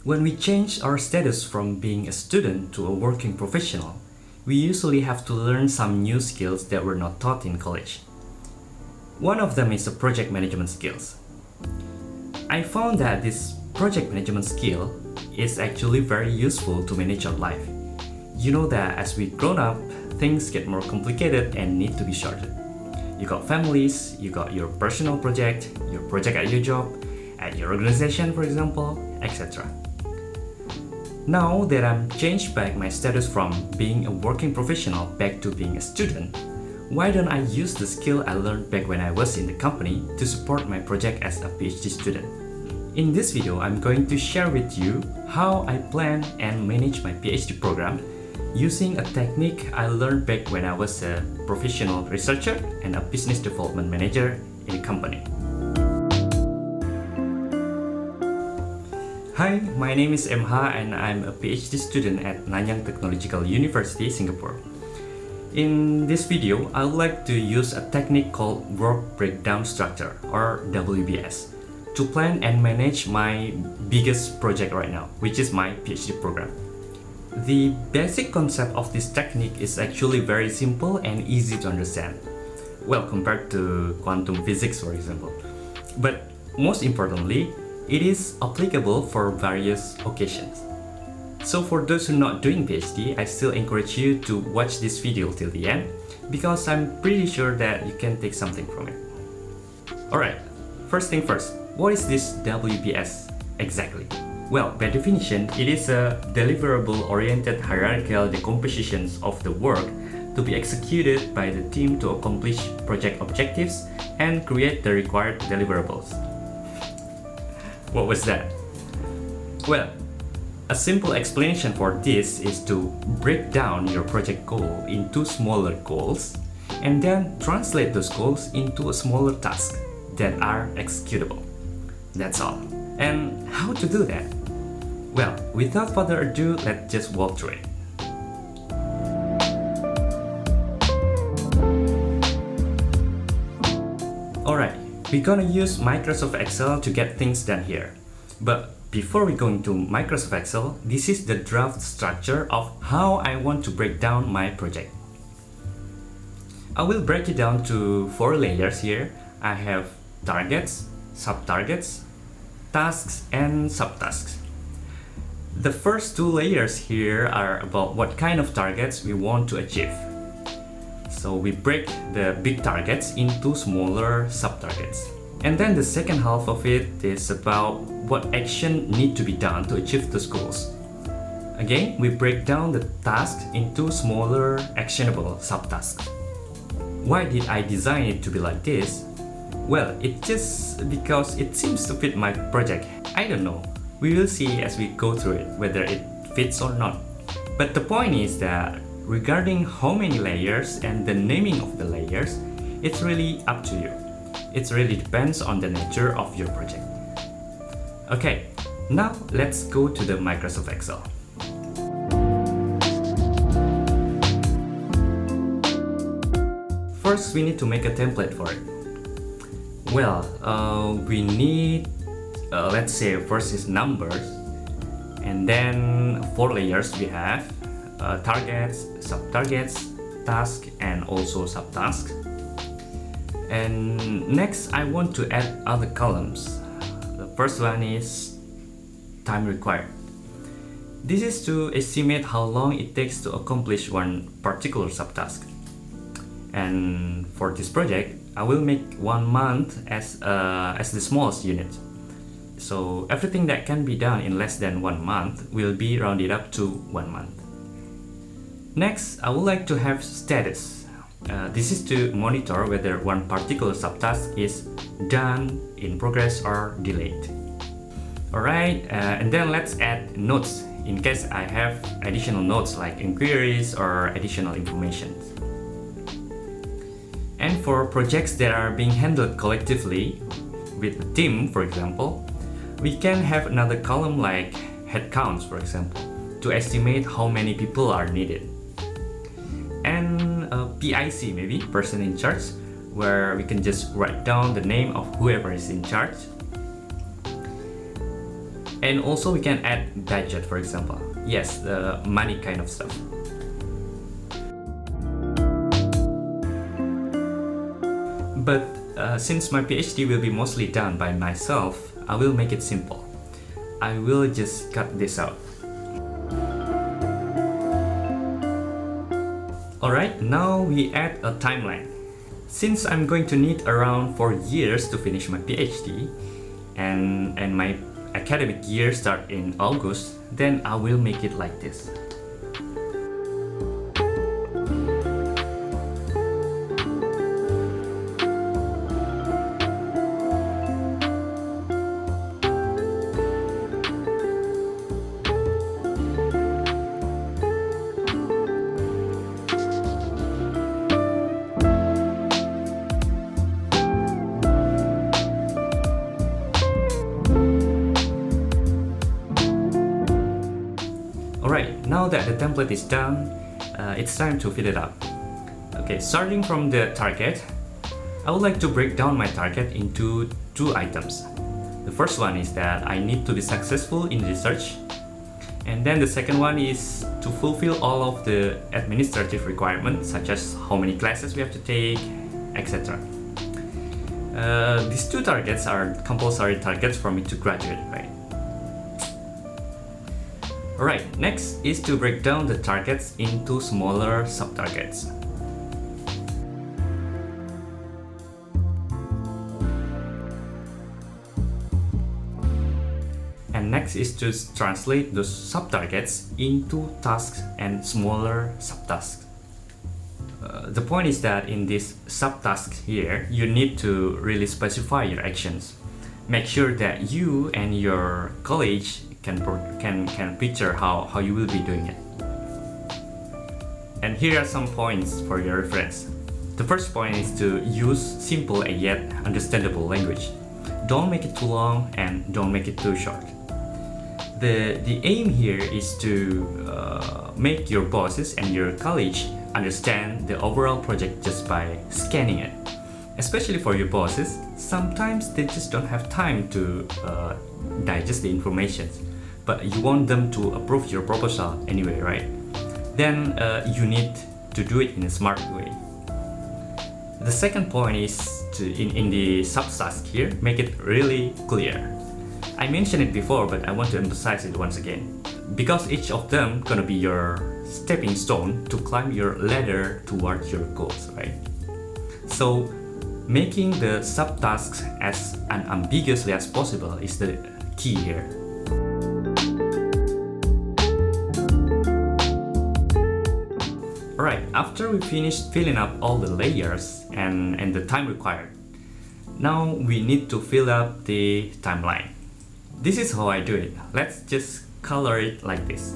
When we change our status from being a student to a working professional, we usually have to learn some new skills that were not taught in college. One of them is a project management skills. I found that this project management skill is actually very useful to manage our life. You know that as we grown up, things get more complicated and need to be sorted. You got families, you got your personal project at your job, at your organization for example, etc. Now that I'm changed back my status from being a working professional back to being a student, why don't I use the skill I learned back when I was in the company to support my project as a PhD student? In this video, I'm going to share with you how I plan and manage my PhD program using a technique I learned back when I was a professional researcher and a business development manager in a company. Hi, my name is MH and I'm a PhD student at Nanyang Technological University, Singapore. In this video, I would like to use a technique called Work Breakdown Structure or WBS to plan and manage my biggest project right now, which is my PhD program. The basic concept of this technique is actually very simple and easy to understand, well, compared to quantum physics, for example. But most importantly, it is applicable for various occasions. So for those who are not doing PhD, I still encourage you to watch this video till the end because I'm pretty sure that you can take something from it. Alright, first thing first, what is this WBS exactly? Well, by definition, it is a deliverable-oriented hierarchical decomposition of the work to be executed by the team to accomplish project objectives and create the required deliverables. What was that? Well, a simple explanation for this is to break down your project goal into smaller goals and then translate those goals into a smaller task that are executable. That's all. And how to do that? Well, without further ado, let's just walk through it. Alright, we're gonna use Microsoft Excel to get things done here. But before we go into Microsoft Excel, this is the draft structure of how I want to break down my project. I will break it down to 4 layers here. I have targets, sub-targets, tasks, and subtasks. The first 2 layers here are about what kind of targets we want to achieve. So we break the big targets into smaller sub-targets. And then the second half of it is about what action need to be done to achieve those goals. Again, we break down the tasks into smaller actionable subtasks. Why did I design it to be like this? Well, it's just because it seems to fit my project. I don't know. We will see as we go through it whether it fits or not. But the point is that regarding how many layers and the naming of the layers, it's really up to you. It really depends on the nature of your project. Okay, now let's go to the Microsoft Excel. First, we need to make a template for it. Well, we need, let's say first is numbers, and then 4 layers we have targets, sub-targets, task, and also subtasks. And next, I want to add other columns. The first one is time required. This is to estimate how long it takes to accomplish one particular subtask. And for this project, I will make 1 month as the smallest unit. So everything that can be done in less than 1 month will be rounded up to 1 month. Next, I would like to have status. This is to monitor whether one particular subtask is done, in progress, or delayed. Alright, and then let's add notes in case I have additional notes like inquiries or additional information. And for projects that are being handled collectively with a team, for example, we can have another column like headcounts, for example, to estimate how many people are needed. And a PIC, maybe, person in charge, where we can just write down the name of whoever is in charge. And also we can add budget, for example. Yes, the money kind of stuff. But since my PhD will be mostly done by myself, I will make it simple. I will just cut this out. Alright, now we add a timeline. Since I'm going to need around 4 years to finish my PhD, and my academic year start in August, then I will make it like this. Alright, now that the template is done, it's time to fill it up. Okay, starting from the target, I would like to break down my target into 2 items. The first one is that I need to be successful in research, and then the second one is to fulfill all of the administrative requirements, such as how many classes we have to take, etc. These 2 targets are compulsory targets for me to graduate, right? Alright, next is to break down the targets into smaller sub-targets. And next is to translate those sub-targets into tasks and smaller subtasks. The point is that in this subtasks here, you need to really specify your actions. Make sure that you and your college can picture how you will be doing it. And here are some points for your reference. The first point is to use simple and yet understandable language. Don't make it too long and don't make it too short. The aim here is to make your bosses and your college understand the overall project just by scanning it. Especially for your bosses, sometimes they just don't have time to digest the information, but you want them to approve your proposal anyway, right? Then you need to do it in a smart way. The second point is to, in the subtask here, make it really clear. I mentioned it before, but I want to emphasize it once again. Because each of them gonna be your stepping stone to climb your ladder towards your goals, right? So making the subtasks as unambiguously as possible is the key here. Alright, after we finished filling up all the layers and the time required, now we need to fill up the timeline. This is how I do it. Let's just color it like this.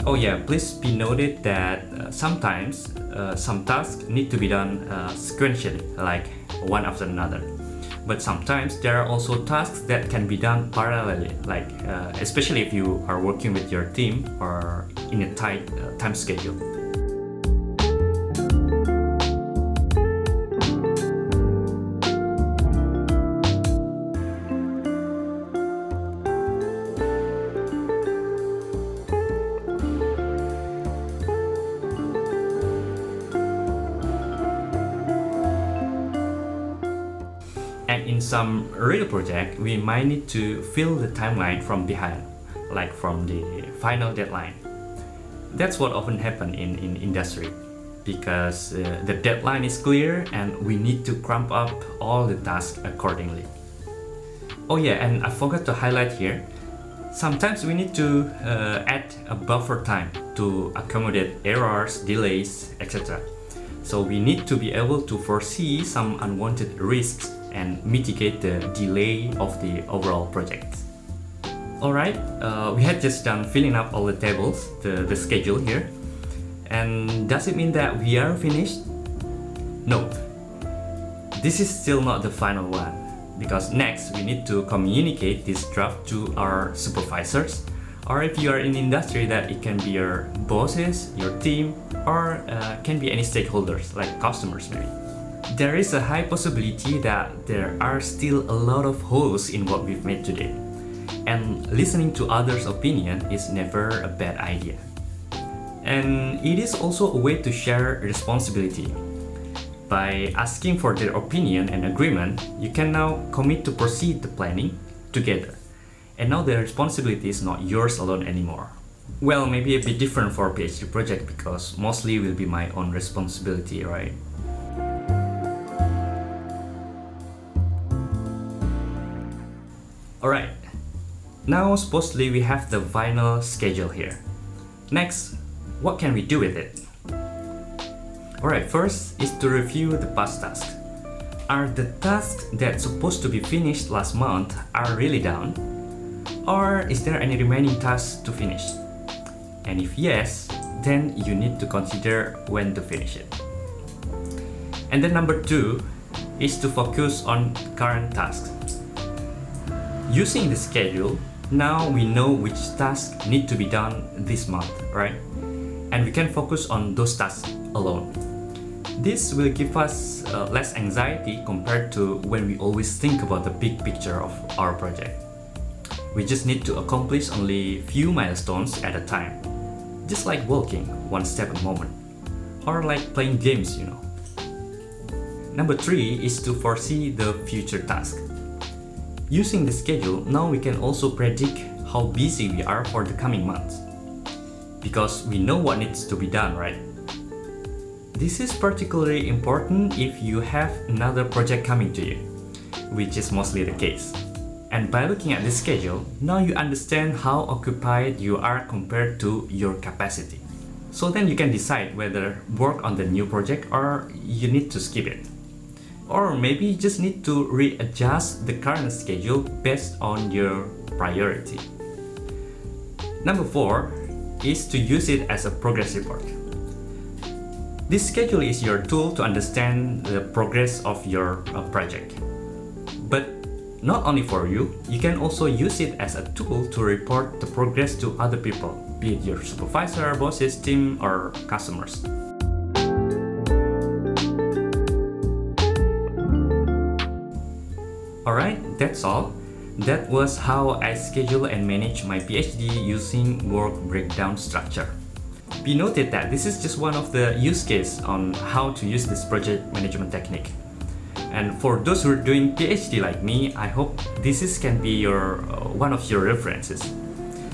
Oh yeah, please be noted that sometimes some tasks need to be done sequentially, like one after another. But sometimes there are also tasks that can be done parallelly, like especially if you are working with your team or in a tight time schedule. And in some real project, we might need to fill the timeline from behind, like from the final deadline. That's what often happens in industry, because the deadline is clear and we need to cramp up all the tasks accordingly. Oh yeah, and I forgot to highlight here, sometimes we need to add a buffer time to accommodate errors, delays, etc. So we need to be able to foresee some unwanted risks and mitigate the delay of the overall project. Alright, we had just done filling up all the tables, the schedule here. And does it mean that we are finished? No. this is still not the final one, because next we need to communicate this draft to our supervisors, or if you are in industry, that it can be your bosses, your team, or can be any stakeholders like customers maybe. There is a high possibility that there are still a lot of holes in what we've made today, and listening to others' opinion is never a bad idea. And it is also a way to share responsibility. By asking for their opinion and agreement, you can now commit to proceed the planning together. And now the responsibility is not yours alone anymore. Well, maybe a bit different for a PhD project because mostly will be my own responsibility, right? Alright, now supposedly we have the final schedule here. Next, what can we do with it? Alright, first is to review the past tasks. Are the tasks that supposed to be finished last month are really done? Or is there any remaining tasks to finish? And if yes, then you need to consider when to finish it. And then number 2 is to focus on current tasks. Using the schedule, now we know which tasks need to be done this month, right? And we can focus on those tasks alone. This will give us less anxiety compared to when we always think about the big picture of our project. We just need to accomplish only few milestones at a time, just like walking one step a moment, or like playing games, you know. Number 3 is to foresee the future task. Using the schedule, now we can also predict how busy we are for the coming months, because we know what needs to be done, right? This is particularly important if you have another project coming to you, which is mostly the case. And by looking at the schedule, now you understand how occupied you are compared to your capacity. So then you can decide whether work on the new project or you need to skip it. Or maybe you just need to readjust the current schedule based on your priority. Number 4 is to use it as a progress report. This schedule is your tool to understand the progress of your project. But not only for you, you can also use it as a tool to report the progress to other people, be it your supervisor, bosses, team, or customers. Alright, that's all. That was how I schedule and manage my PhD using work breakdown structure. Be noted that this is just one of the use cases on how to use this project management technique. And for those who are doing PhD like me, I hope can be your one of your references.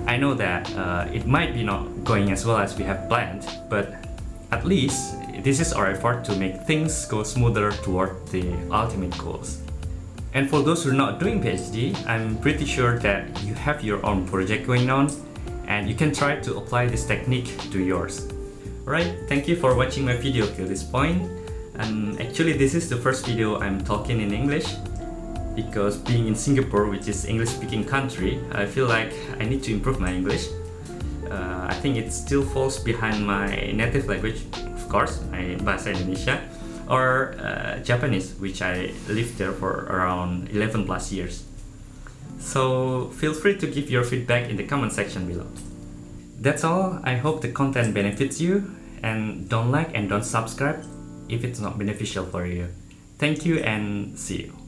I know that it might be not going as well as we have planned, but at least this is our effort to make things go smoother toward the ultimate goals. And for those who are not doing PhD, I'm pretty sure that you have your own project going on and you can try to apply this technique to yours. Alright, thank you for watching my video till this point. And actually this is the first video I'm talking in English, because being in Singapore, which is English speaking country, I feel like I need to improve my English. I think it still falls behind my native language, of course, my Bahasa Indonesia, or Japanese, which I lived there for around 11 plus years. So feel free to give your feedback in the comment section below. That's all. I hope the content benefits you, and don't like and don't subscribe if it's not beneficial for you. Thank you and see you.